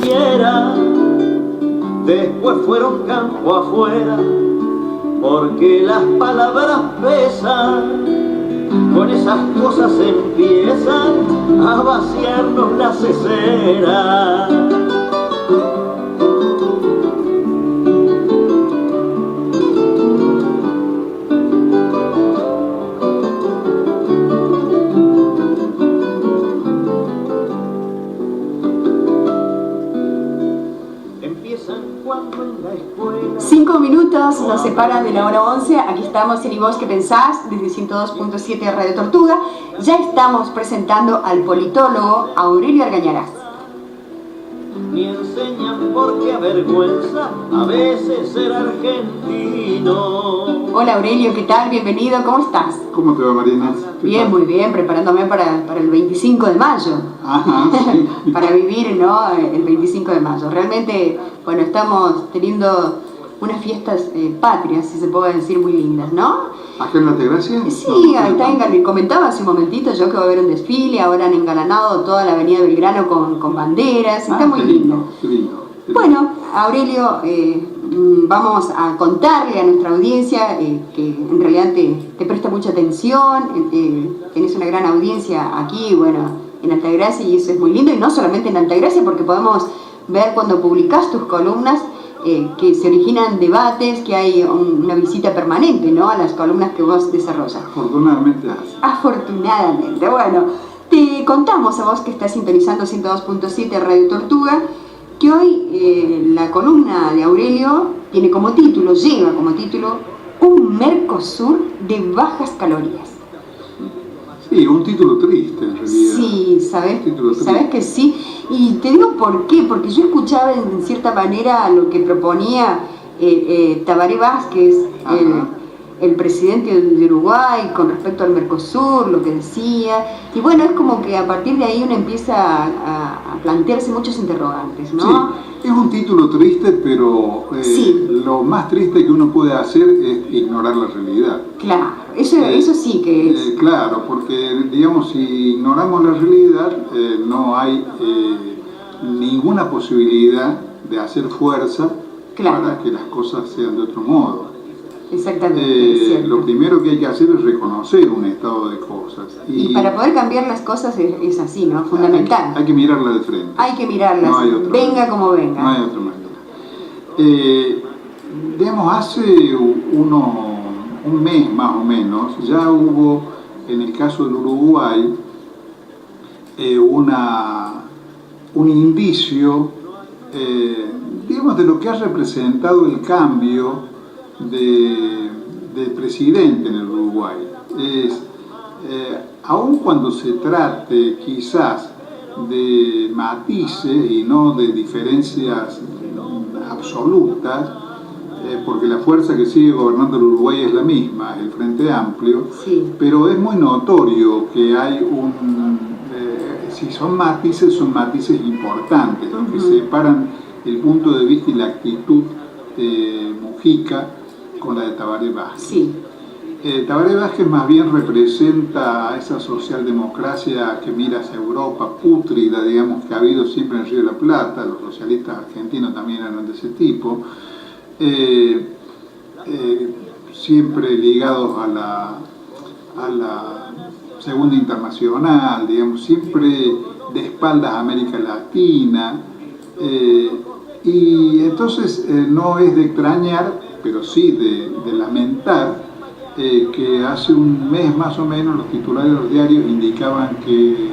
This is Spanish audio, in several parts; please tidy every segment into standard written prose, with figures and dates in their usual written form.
quisiera, después fueron campo afuera, porque las palabras pesan, con esas cosas empiezan a vaciarnos la cesera. Nos separan de la hora 11, aquí estamos en ¿Y vos qué pensás? Desde 102.7 Radio Tortuga. Ya estamos presentando al politólogo Aurelio Argañarás. Ni enseñan porque avergüenza a veces ser argentino. Hola Aurelio, ¿qué tal? Bienvenido, ¿cómo estás? ¿Cómo te va, Marina? Bien, muy bien, preparándome para el 25 de mayo. Ajá, sí. Para vivir, ¿no? El 25 de mayo. Realmente, bueno, estamos teniendo unas fiestas patrias, si se puede decir, muy lindas, ¿no? ¿Acá en Altagracia? Sí, ahí está, comentaba hace un momentito yo que va a haber un desfile, ahora han engalanado toda la avenida Belgrano con banderas, está muy lindo. Qué lindo. Bueno, Aurelio, vamos a contarle a nuestra audiencia que en realidad te presta mucha atención, tenés una gran audiencia aquí, bueno, en Altagracia, y eso es muy lindo, y no solamente en Altagracia, porque podemos ver cuando publicás tus columnas que se originan debates, que hay una visita permanente, ¿no?, a las columnas que vos desarrollas. Afortunadamente. Afortunadamente. Bueno, te contamos a vos que estás sintonizando 102.7 Radio Tortuga, que hoy la columna de Aurelio lleva como título Un Mercosur de bajas calorías. Sí, un título triste en realidad. Sí, ¿sabes que sí? Y te digo por qué, porque yo escuchaba en cierta manera lo que proponía Tabaré Vázquez, el presidente de Uruguay, con respecto al Mercosur, lo que decía, y bueno, es como que a partir de ahí uno empieza a plantearse muchos interrogantes, ¿no? Sí, es un título triste, pero sí, lo más triste que uno puede hacer es ignorar la realidad. Claro, eso sí que es. Claro, porque digamos, si ignoramos la realidad, no hay ninguna posibilidad de hacer fuerza para que las cosas sean de otro modo. Exactamente. Lo primero que hay que hacer es reconocer un estado de cosas. Y para poder cambiar las cosas es así, ¿no? Fundamental. Hay que mirarla de frente. Hay que mirarlas, no hay otra venga manera. Como venga. No hay otra manera. Digamos, hace un mes más o menos, ya hubo, en el caso del Uruguay, un indicio, digamos, de lo que ha representado el cambio del presidente en el Uruguay. Aun cuando se trate quizás de matices y no de diferencias absolutas, porque la fuerza que sigue gobernando el Uruguay es la misma, el Frente Amplio, sí, pero es muy notorio que hay si son matices importantes, que separan el punto de vista y la actitud de Mujica con la de Tabaré Vázquez. Sí. Tabaré Vázquez más bien representa a esa socialdemocracia que mira hacia Europa, pútrida, digamos, que ha habido siempre en Río de la Plata. Los socialistas argentinos también eran de ese tipo, siempre ligados a la Segunda Internacional, digamos, siempre de espaldas a América Latina, y entonces no es de extrañar, pero sí de lamentar, que hace un mes más o menos los titulares de los diarios indicaban que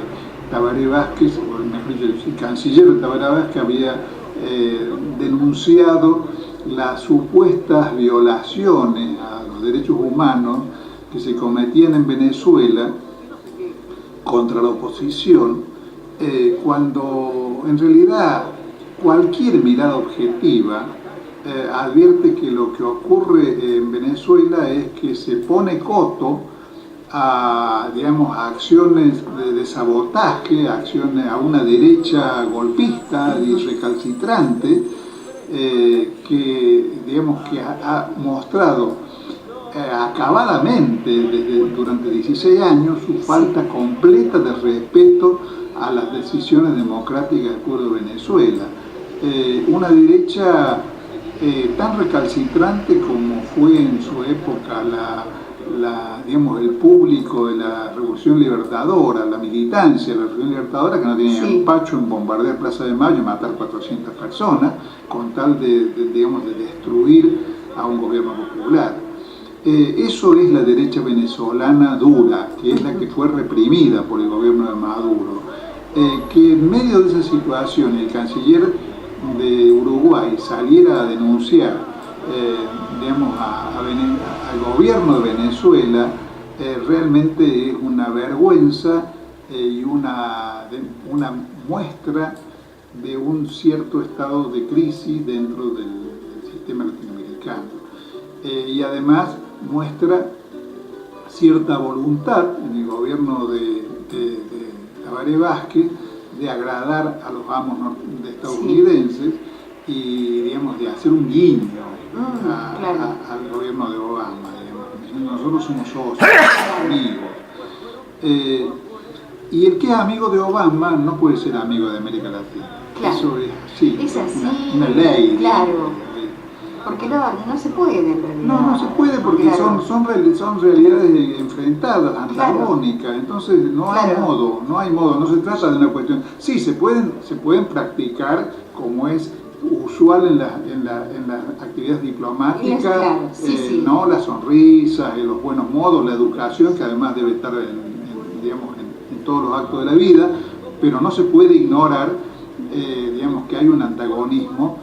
Tabaré Vázquez, o mejor dicho, el canciller Tabaré Vázquez había denunciado las supuestas violaciones a los derechos humanos que se cometían en Venezuela contra la oposición, cuando en realidad cualquier mirada objetiva advierte que lo que ocurre en Venezuela es que se pone coto a, digamos, a acciones de sabotaje, a una derecha golpista y recalcitrante, que, digamos, que ha mostrado acabadamente durante 16 años su falta completa de respeto a las decisiones democráticas del pueblo de Venezuela. una derecha tan recalcitrante como fue en su época digamos, el público de la Revolución Libertadora, la militancia de la Revolución Libertadora, que no tenía empacho en bombardear Plaza de Mayo y matar 400 personas, con tal digamos, de destruir a un gobierno popular. Eso es la derecha venezolana dura, que es la que fue reprimida por el gobierno de Maduro. Que en medio de esa situación el canciller de Uruguay saliera a denunciar digamos, al gobierno de Venezuela, realmente es una vergüenza y una muestra de un cierto estado de crisis dentro del sistema latinoamericano. Y además muestra cierta voluntad en el gobierno de Tabaré Vázquez de agradar a los amos estadounidenses y, digamos, de hacer un guiño al gobierno de Obama, digamos. Nosotros somos socios, amigos. Y el que es amigo de Obama no puede ser amigo de América Latina. Claro. Eso es así. Es así. Una ley. Claro. Porque no se puede en realidad. No se puede porque son realidades enfrentadas, antagónicas, entonces no hay modo, no se trata de una cuestión. Sí, se pueden practicar como es usual en las actividades diplomáticas, ¿no? Las sonrisas, los buenos modos, la educación, que además debe estar en todos los actos de la vida, pero no se puede ignorar, digamos, que hay un antagonismo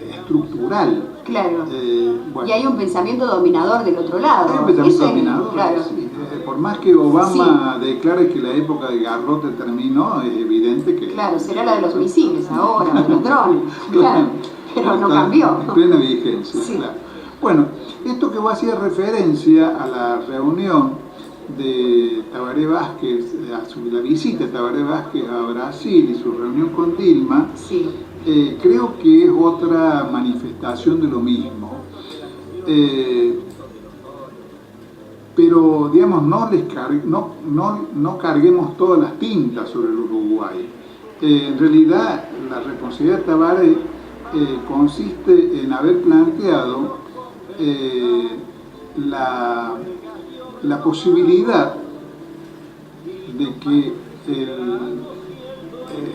estructural. Claro. Bueno. Y hay un pensamiento dominador del otro lado. Hay un pensamiento dominador. Claro. Sí. Por más que Obama declare que la época de garrote terminó, es evidente que... Claro, será la de los misiles ahora, de los drones. Claro. Pero no cambió. En plena vigencia. Sí. Claro. Bueno, esto que vos hacías referencia a la reunión de Tabaré Vázquez, la visita de Tabaré Vázquez a Brasil y su reunión con Dilma, creo que es otra manifestación de lo mismo. Pero, digamos, no carguemos todas las tintas sobre el Uruguay. En realidad, la responsabilidad de Tabaré consiste en haber planteado la posibilidad de que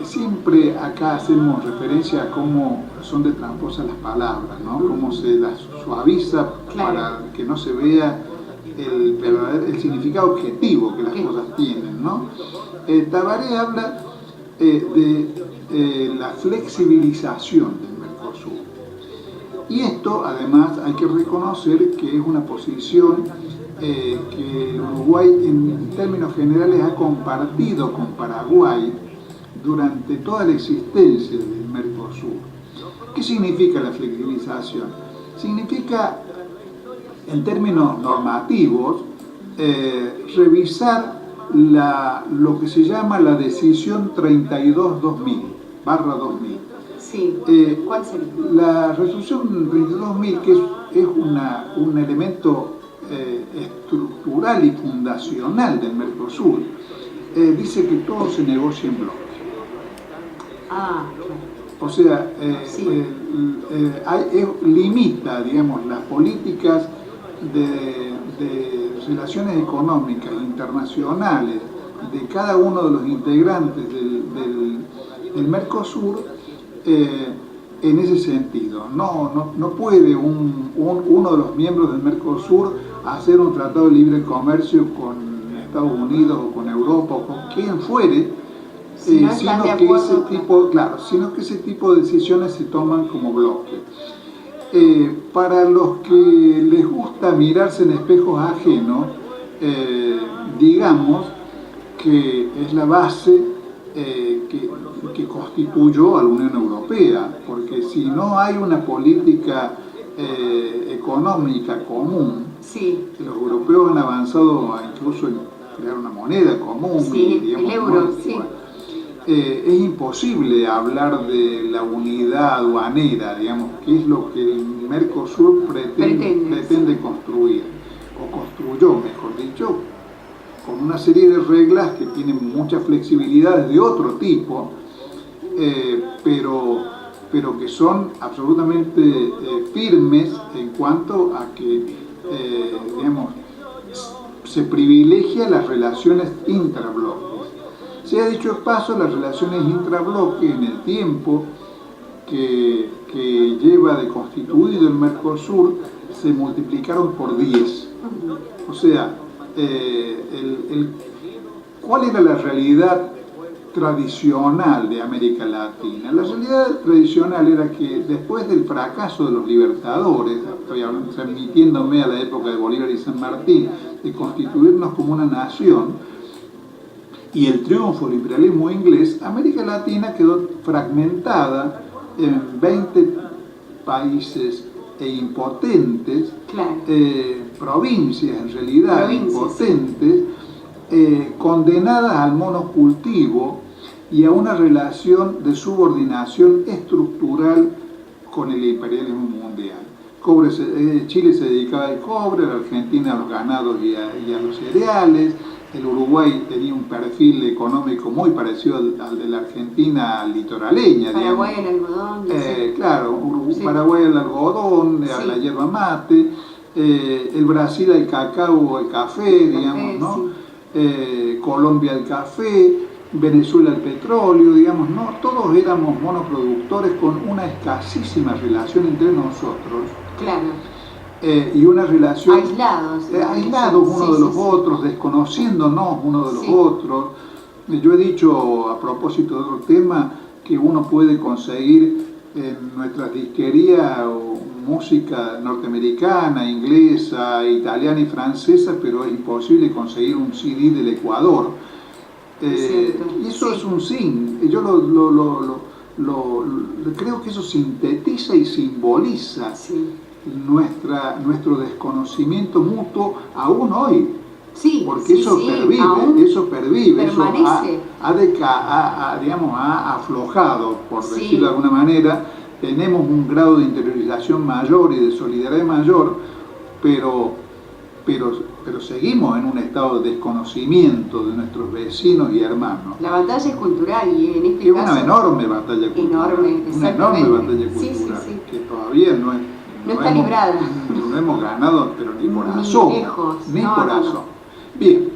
siempre acá hacemos referencia a cómo son de tramposas las palabras, ¿no? Cómo se las suaviza para que no se vea el significado objetivo que las cosas tienen, ¿no? Tabaré habla de la flexibilización del Mercosur. Y esto, además, hay que reconocer que es una posición que Uruguay, en términos generales, ha compartido con Paraguay durante toda la existencia del Mercosur. ¿Qué significa la flexibilización? Significa, en términos normativos, revisar lo que se llama la decisión 32-2000, /2000. Sí. ¿Cuál sería? La resolución 32.000, que es un elemento estructural y fundacional del Mercosur, dice que todo se negocia en bloque. O sea, limita, digamos, las políticas de relaciones económicas internacionales de cada uno de los integrantes del Mercosur en ese sentido. No puede uno de los miembros del Mercosur hacer un tratado de libre comercio con Estados Unidos o con Europa o con quien fuere, sino que ese tipo de decisiones se toman como bloque. Para los que les gusta mirarse en espejos ajenos, digamos que es la base que constituyó a la Unión Europea, porque si no hay una política económica común, los europeos han avanzado incluso en crear una moneda común, digamos, el euro, es imposible hablar de la unidad aduanera, digamos, que es lo que el Mercosur pretende construir, o construyó, mejor dicho, con una serie de reglas que tienen muchas flexibilidades de otro tipo, pero que son absolutamente firmes en cuanto a que, digamos, se privilegia las relaciones intrabloques. Se ha dicho de paso, las relaciones intrabloques en el tiempo que lleva de constituido el Mercosur se multiplicaron por 10. O sea, ¿cuál era la realidad tradicional de América Latina? La realidad tradicional era que después del fracaso de los libertadores, estoy transmitiéndome a la época de Bolívar y San Martín, de constituirnos como una nación, y el triunfo del imperialismo inglés, América Latina quedó fragmentada en 20 países impotentes, claro. Provincias en realidad, impotentes, condenadas al monocultivo y a una relación de subordinación estructural con el imperialismo mundial. Chile se dedicaba al cobre, la Argentina a los ganados y a los cereales, el Uruguay tenía un perfil económico muy parecido al de la Argentina litoraleña. Paraguay el algodón. Claro, Paraguay el algodón, la yerba mate, el Brasil el cacao, el café, digamos, ¿no? Sí. Colombia el café, Venezuela el petróleo, digamos, ¿no? Todos éramos monoproductores con una escasísima relación entre nosotros. Claro. Y una relación aislados uno de los otros, desconociéndonos uno de los otros. Yo he dicho a propósito de otro tema que uno puede conseguir en nuestras disquerías música norteamericana, inglesa, italiana y francesa, pero es imposible conseguir un CD del Ecuador. Y eso es un sin. Yo creo que eso sintetiza y simboliza nuestro desconocimiento mutuo aún hoy. Porque eso pervive, permanece. Eso ha aflojado, por decirlo de alguna manera. Tenemos un grado de interiorización mayor y de solidaridad mayor, pero seguimos en un estado de desconocimiento de nuestros vecinos y hermanos. La batalla es cultural y en este caso... Es una enorme batalla cultural. Una enorme batalla cultural que todavía no está librada. No hemos ganado, pero ni por asomo. Ni por asomo. Bien.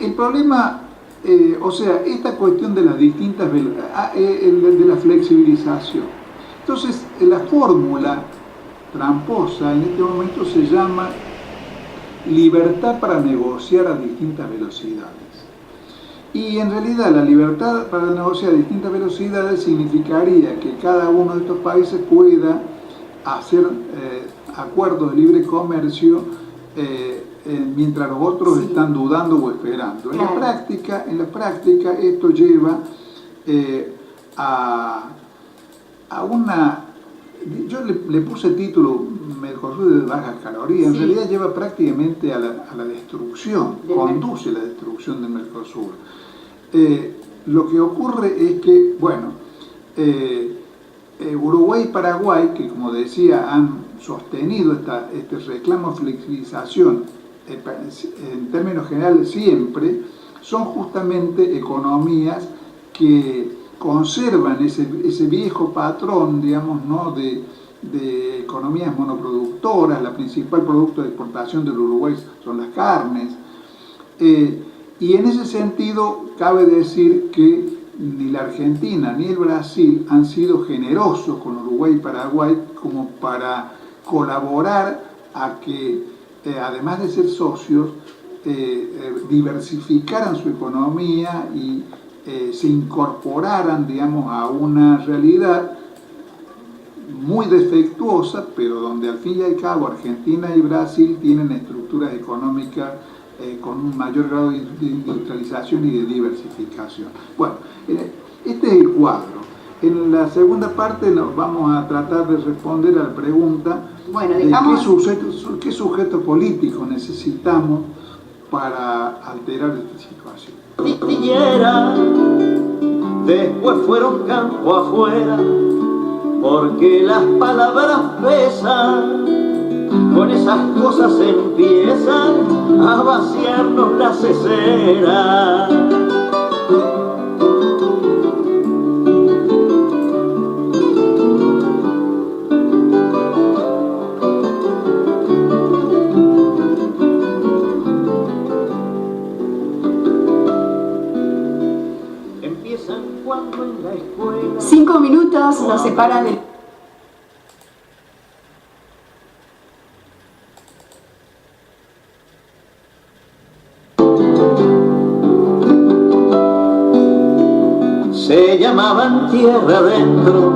El problema... esta cuestión de las distintas de la flexibilización. Entonces, la fórmula tramposa en este momento se llama libertad para negociar a distintas velocidades. Y en realidad la libertad para negociar a distintas velocidades significaría que cada uno de estos países pueda hacer acuerdos de libre comercio mientras los otros están dudando o esperando. En la práctica esto lleva a una... Yo le puse título Mercosur de bajas calorías, en realidad lleva prácticamente a la destrucción, conduce a la destrucción del Mercosur. Lo que ocurre es que, Uruguay y Paraguay, que como decía han sostenido este reclamo de flexibilización en términos generales siempre, son justamente economías que conservan ese viejo patrón, digamos, ¿no? de economías monoproductoras. La principal producto de exportación del Uruguay son las carnes. Y en ese sentido cabe decir que ni la Argentina ni el Brasil han sido generosos con Uruguay y Paraguay como para colaborar a que, además de ser socios, diversificaran su economía y se incorporaran, digamos, a una realidad muy defectuosa, pero donde al fin y al cabo Argentina y Brasil tienen estructuras económicas con un mayor grado de industrialización y de diversificación. Bueno, este es el cuadro. En la segunda parte nos vamos a tratar de responder a la pregunta de qué sujeto político necesitamos para alterar esta situación. Titillera, después fueron campo afuera, porque las palabras pesan. Con esas cosas empiezan a vaciarnos la cesera. cuando en la escuela 5 minutos nos separan del... se llamaban tierra adentro,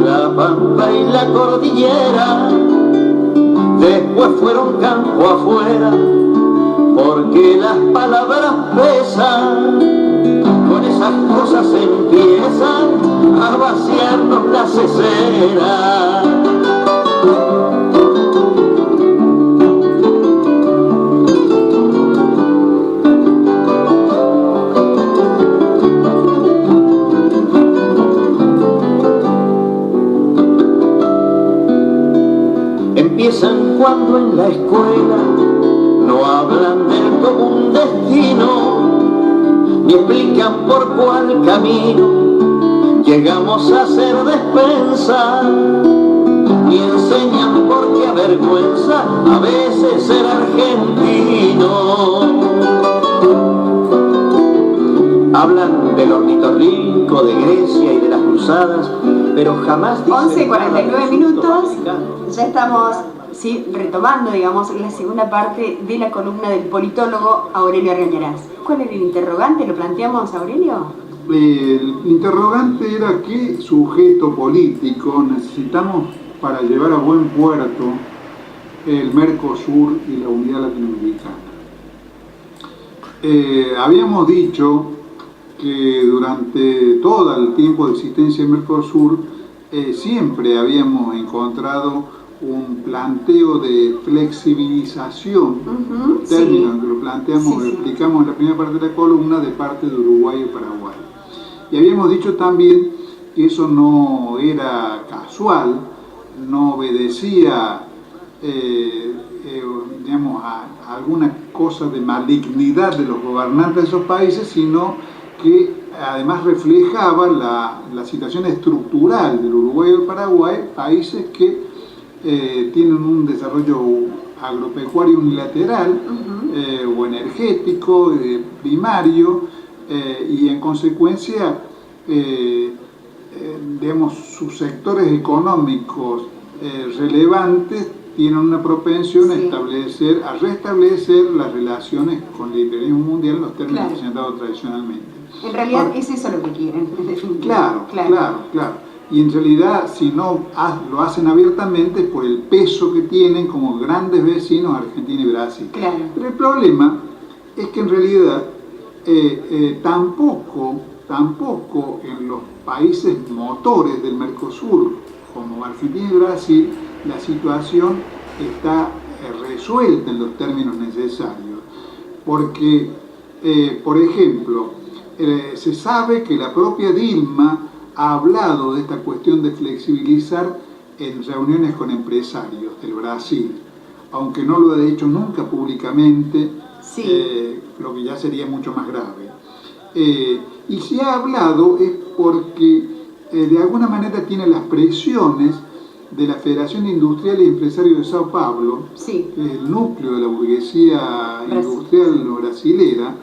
la pampa y la cordillera, después fueron campo afuera, porque las palabras pesan, con esas cosas empiezan a vaciarnos la cesera. Empiezan cuando en la escuela no hablan del común destino, ni explican por cuál camino llegamos a ser despensa, ni enseñan por qué avergüenza a veces ser argentino. Hablan del ornitorrinco, de Grecia y de las cruzadas, pero jamás dicen 11:49 minutos, ya estamos retomando, digamos, la segunda parte de la columna del politólogo Aurelio Argañarás. ¿Cuál era el interrogante? ¿Lo planteamos, Aurelio? El interrogante era qué sujeto político necesitamos para llevar a buen puerto el Mercosur y la unidad latinoamericana. Habíamos dicho que durante todo el tiempo de existencia del Mercosur siempre habíamos encontrado un planteo de flexibilización, término que lo planteamos, lo explicamos en la primera parte de la columna, de parte de Uruguay y Paraguay. Y habíamos dicho también que eso no era casual, no obedecía digamos, a alguna cosa de malignidad de los gobernantes de esos países, sino que además reflejaba la situación estructural del Uruguay y del Paraguay, países que tienen un desarrollo agropecuario unilateral o energético, primario, y en consecuencia, digamos, sus sectores económicos relevantes tienen una propensión a restablecer las relaciones con el imperialismo mundial en los términos presentados tradicionalmente. En realidad es eso lo que quieren, en definitiva. Claro. Y en realidad, si no lo hacen abiertamente, por el peso que tienen como grandes vecinos Argentina y Brasil. Claro. Pero el problema es que en realidad tampoco en los países motores del Mercosur, como Argentina y Brasil, la situación está resuelta en los términos necesarios. Porque, por ejemplo, se sabe que la propia Dilma ha hablado de esta cuestión de flexibilizar en reuniones con empresarios del Brasil, aunque no lo ha dicho nunca públicamente, lo que ya sería mucho más grave. Y si ha hablado es porque de alguna manera tiene las presiones de la Federación Industrial y Empresarios de Sao Paulo, que es el núcleo de la burguesía industrial brasilera,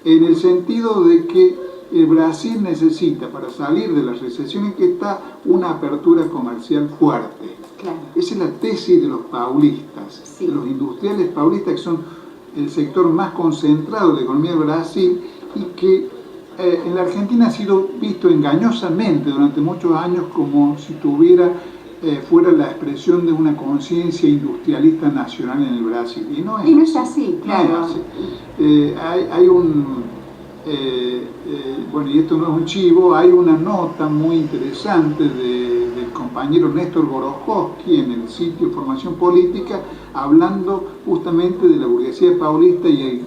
en el sentido de que el Brasil necesita, para salir de la recesión en que está, una apertura comercial fuerte. Claro. Esa es la tesis de los paulistas, de los industriales paulistas, que son el sector más concentrado de la economía de Brasil y que en la Argentina ha sido visto engañosamente durante muchos años como si fuera la expresión de una conciencia industrialista nacional en el Brasil. Y no es así, claro. No es así. Hay un... bueno, y esto no es un chivo, hay una nota muy interesante del compañero Néstor Gorojowski en el sitio Formación Política, hablando justamente de la burguesía paulista y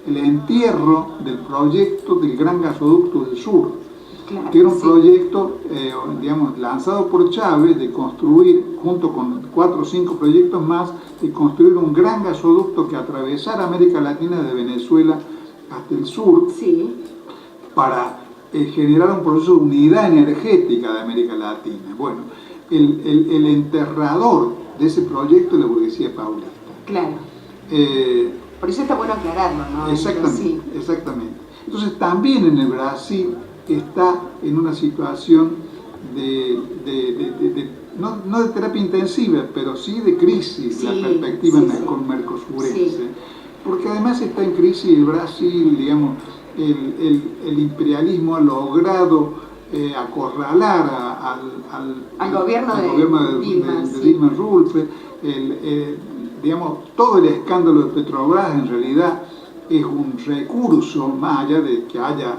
el entierro del proyecto del Gran Gasoducto del Sur, que era un proyecto, digamos, lanzado por Chávez de construir, junto con 4 o 5 proyectos más, de construir un gran gasoducto que atravesara América Latina de Venezuela hasta el sur, para generar un proceso de unidad energética de América Latina. Bueno, el enterrador de ese proyecto es la burguesía paulista. Claro. Por eso está bueno aclararlo, ¿no? Exactamente. Entonces también en el Brasil está en una situación no de terapia intensiva, pero sí de crisis, sí, la perspectiva con mercosurense. Sí. Porque además está en crisis el Brasil, digamos, el imperialismo ha logrado acorralar al gobierno de Dilma Rousseff, digamos, todo el escándalo de Petrobras en realidad es un recurso, más allá de que haya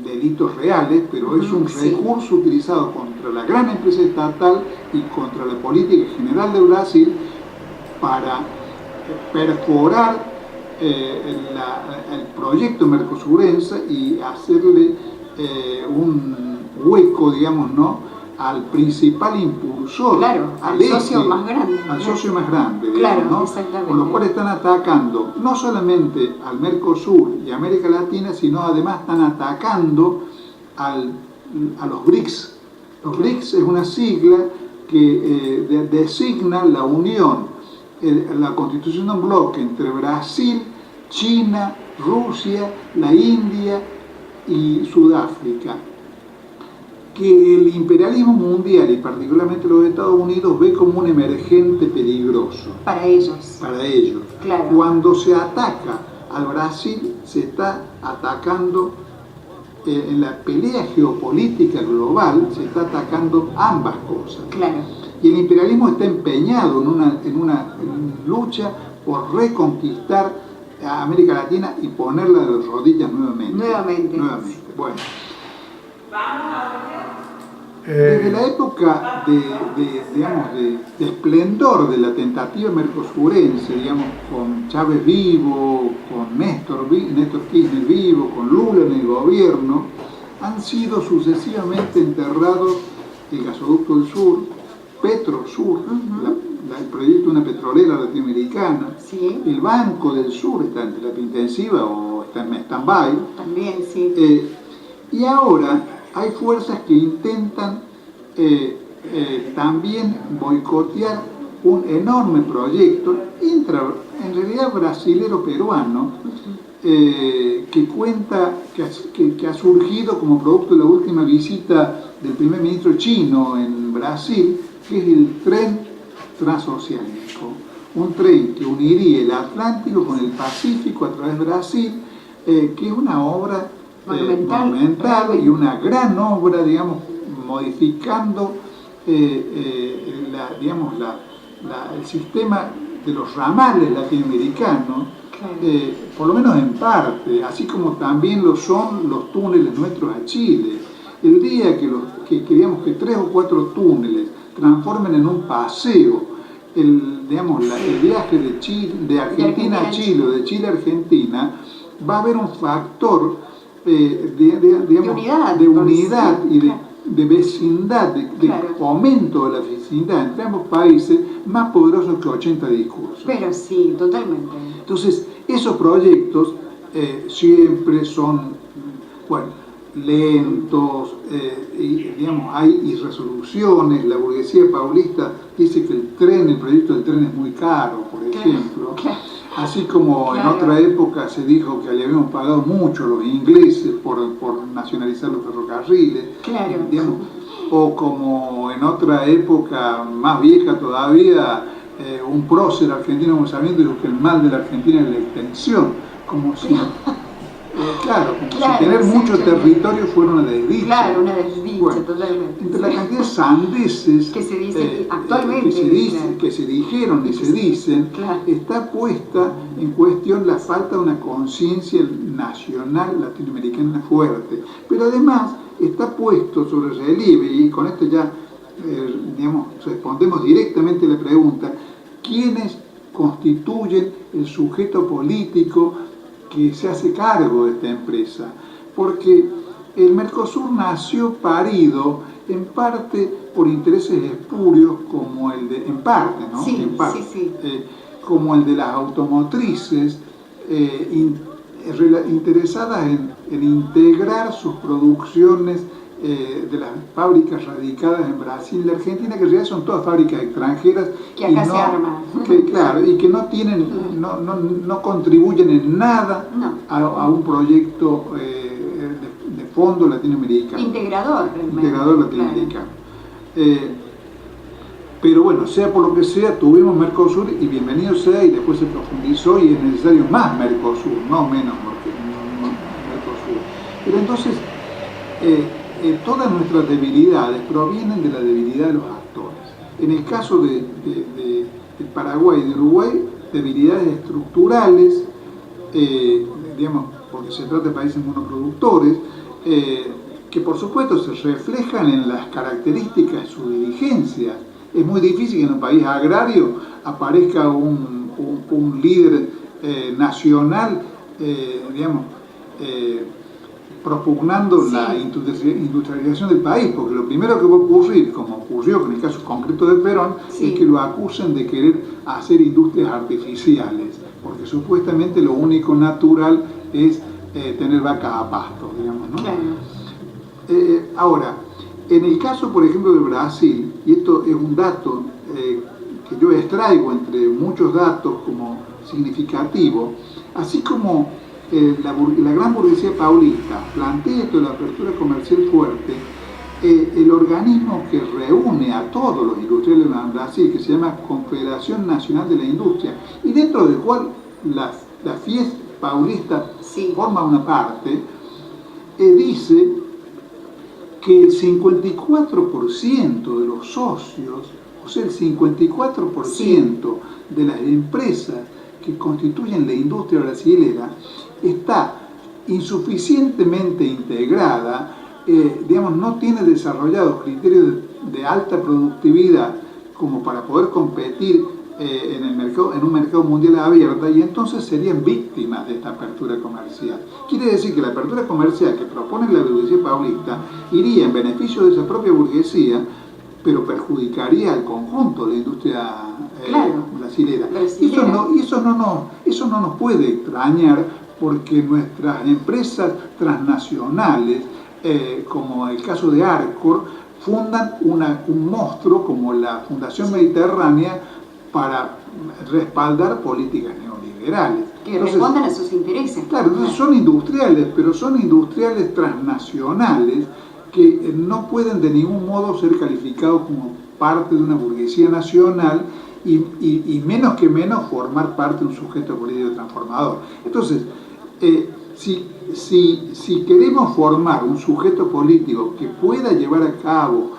delitos reales, pero es un recurso utilizado contra la gran empresa estatal y contra la política general de Brasil para perforar el proyecto mercosurense y hacerle un hueco, digamos, ¿no?, al principal impulsor, claro, al socio más grande. Al socio más grande, claro, digamos, ¿no? Exactamente. Con lo cual están atacando no solamente al Mercosur y América Latina, sino además están atacando a los BRICS. Los BRICS es una sigla que designa la unión, la constitución de un bloque entre Brasil, China, Rusia, la India y Sudáfrica, que el imperialismo mundial y particularmente los Estados Unidos ve como un emergente peligroso. Para ellos. Para ellos. Claro. Cuando se ataca al Brasil, se está atacando en la pelea geopolítica global, se está atacando ambas cosas. Claro. Y el imperialismo está empeñado en una lucha por reconquistar a América Latina y ponerla de rodillas nuevamente. Nuevamente. Bueno. Desde la época de esplendor de la tentativa mercosurense, digamos, con Chávez vivo, con Néstor Kirchner vivo, con Lula en el gobierno, han sido sucesivamente enterrados el gasoducto del sur, Petrosur, el proyecto de una petrolera latinoamericana, el Banco del Sur está en terapia intensiva o está en stand-by. También, sí. Y ahora hay fuerzas que intentan también boicotear un enorme proyecto en realidad brasilero-peruano que ha surgido como producto de la última visita del primer ministro chino en Brasil, que es el tren transoceánico, un tren que uniría el Atlántico con el Pacífico a través de Brasil, que es una obra monumental y una gran obra, digamos, modificando el sistema de los ramales latinoamericanos, por lo menos en parte, así como también lo son los túneles nuestros a Chile. El día que queríamos que 3 o 4 túneles transformen en un paseo el viaje de Argentina a Chile o de Chile a Argentina, va a haber un factor de unidad y de vecindad, de fomento de la vecindad entre ambos países, más poderosos que 80 discursos. Pero sí, totalmente. Entonces, esos proyectos siempre son, lentos, hay irresoluciones. La burguesía paulista dice que el proyecto del tren es muy caro, por ejemplo. Así como en otra época se dijo que le habíamos pagado mucho a los ingleses por nacionalizar los ferrocarriles, o como en otra época más vieja todavía, un prócer argentino como Sarmiento dijo que el mal de la Argentina es la extensión, como si tener mucho territorio fuera una desdicha. Claro, una desdicha, totalmente. Entre la cantidad de sandeces que se dicen actualmente, que se dijeron y se dicen, está puesta en cuestión la falta de una conciencia nacional latinoamericana fuerte. Pero además está puesto sobre relieve, y con esto ya respondemos directamente a la pregunta, ¿quiénes constituyen el sujeto político que se hace cargo de esta empresa? Porque el Mercosur nació parido en parte por intereses espurios como el de, como el de las automotrices interesadas en integrar sus producciones de las fábricas radicadas en Brasil y Argentina, que en realidad son todas fábricas extranjeras que acá se arman, y que no tienen, no contribuyen en nada a un proyecto de fondo latinoamericano. Integrador, realmente. Integrador latinoamericano. Pero bueno, sea por lo que sea, tuvimos Mercosur y bienvenido sea, y después se profundizó y es necesario más Mercosur, no menos Mercosur. Pero entonces, todas nuestras debilidades provienen de la debilidad de los actores. En el caso de Paraguay y de Uruguay, debilidades estructurales, digamos, porque se trata de países monoproductores, que por supuesto se reflejan en las características de su dirigencia. Es muy difícil que en un país agrario aparezca un líder nacional, digamos, propugnando la industrialización del país, porque lo primero que va a ocurrir, como ocurrió con el caso concreto de Perón, es que lo acusen de querer hacer industrias artificiales, porque supuestamente lo único natural es tener vacas a pasto, digamos, ¿no? Claro. Ahora, en el caso, por ejemplo, de Brasil, y esto es un dato que yo extraigo entre muchos datos como significativo, así como la gran burguesía paulista plantea esto de la apertura comercial fuerte, el organismo que reúne a todos los industriales en Brasil, que se llama Confederación Nacional de la Industria, y dentro del cual la FIES paulista forma una parte, dice que el 54% de los socios, o sea, el 54% de las empresas que constituyen la industria brasilera está insuficientemente integrada, digamos, no tiene desarrollados criterios de alta productividad como para poder competir en un mercado mundial abierto, y entonces serían víctimas de esta apertura comercial. Quiere decir que la apertura comercial que propone la burguesía paulista iría en beneficio de esa propia burguesía, pero perjudicaría al conjunto de la industria brasilera. Y eso no nos puede extrañar, porque nuestras empresas transnacionales, como el caso de Arcor, fundan un monstruo como la Fundación Mediterránea para respaldar políticas neoliberales. Que respondan a sus intereses. Claro, entonces son industriales, pero son industriales transnacionales que no pueden de ningún modo ser calificados como parte de una burguesía nacional y menos formar parte de un sujeto político transformador. Entonces, si queremos formar un sujeto político que pueda llevar a cabo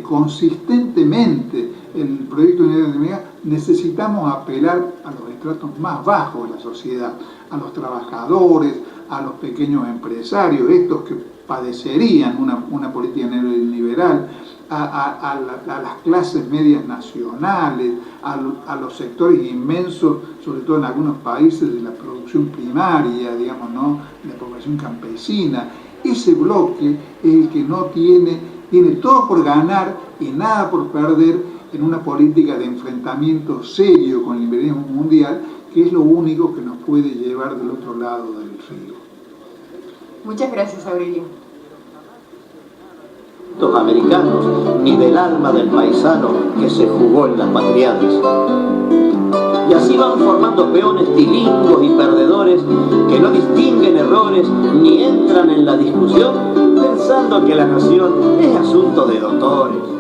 consistentemente el proyecto de unidad de necesitamos apelar a los estratos más bajos de la sociedad, a los trabajadores, a los pequeños empresarios, estos que padecerían una política neoliberal, a las clases medias nacionales, a los sectores inmensos, sobre todo en algunos países, de la producción primaria, digamos, ¿no?, de la población campesina. Ese bloque es el que no tiene todo por ganar y nada por perder en una política de enfrentamiento serio con el liberalismo mundial, que es lo único que nos puede llevar del otro lado del río. Muchas gracias, Aurelio. Los americanos, ni del alma del paisano que se jugó en las patriadas. Y así van formando peones tilingos y perdedores que no distinguen errores ni entran en la discusión pensando que la nación es asunto de doctores.